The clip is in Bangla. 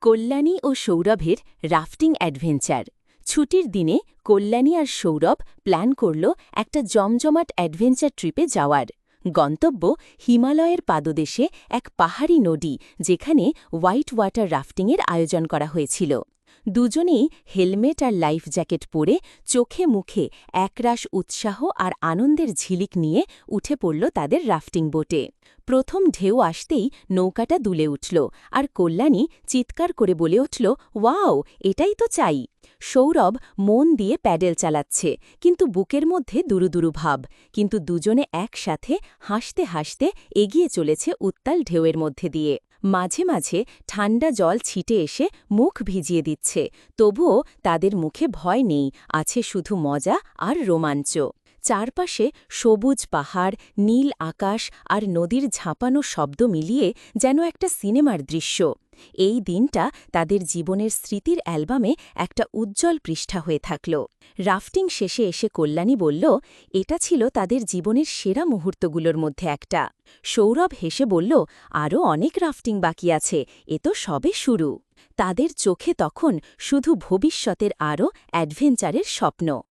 কল্যাণী ও সৌরভের রাফটিং অ্যাডভেঞ্চার। ছুটির দিনে কল্যাণী আর সৌরভ প্ল্যান করল একটা জমজমাট অ্যাডভেঞ্চার ট্রিপে যাওয়ার। গন্তব্য হিমালয়ের পাদদেশে এক পাহাড়ি নদী, যেখানে হোয়াইট ওয়াটার রাফটিংয়ের আয়োজন করা হয়েছিল। দুজনেই হেলমেট আর লাইফ জ্যাকেট পরে চোখে মুখে একরাশ উৎসাহ আর আনন্দের ঝিলিক নিয়ে উঠে পড়ল তাদের রাফটিং বোটে। প্রথম ঢেউ আসতেই নৌকাটা দুলে উঠল, আর কল্যাণী চিৎকার করে বলে উঠল, ওয়াও, এটাই তো চাই। সৌরভ মন দিয়ে প্যাডেল চালাচ্ছে, কিন্তু বুকের মধ্যে দুরুদুরু ভাব। কিন্তু দুজনে একসাথে হাসতে হাসতে এগিয়ে চলেছে উত্তাল ঢেউয়ের মধ্যে দিয়ে। মাঝে মাঝে ঠান্ডা জল ছিটে এসে মুখ ভিজিয়ে দিচ্ছে, তবুও তাদের মুখে ভয় নেই, আছে শুধু মজা আর রোমাঞ্চ। চারপাশে সবুজ পাহাড়, নীল আকাশ আর নদীর ঝাঁপানো শব্দ মিলিয়ে যেন একটা সিনেমার দৃশ্য। এই দিনটা তাদের জীবনের স্মৃতির অ্যালবামে একটা উজ্জ্বল পৃষ্ঠা হয়ে থাকল। রাফটিং শেষে এসে কল্যাণী বলল, এটা ছিল তাদের জীবনের সেরা মুহূর্তগুলোর মধ্যে একটা। সৌরভ হেসে বলল, আরও অনেক রাফটিং বাকি আছে, এ তো সবে শুরু। তাদের চোখে তখন শুধু ভবিষ্যতের আরও অ্যাডভেঞ্চারের স্বপ্ন।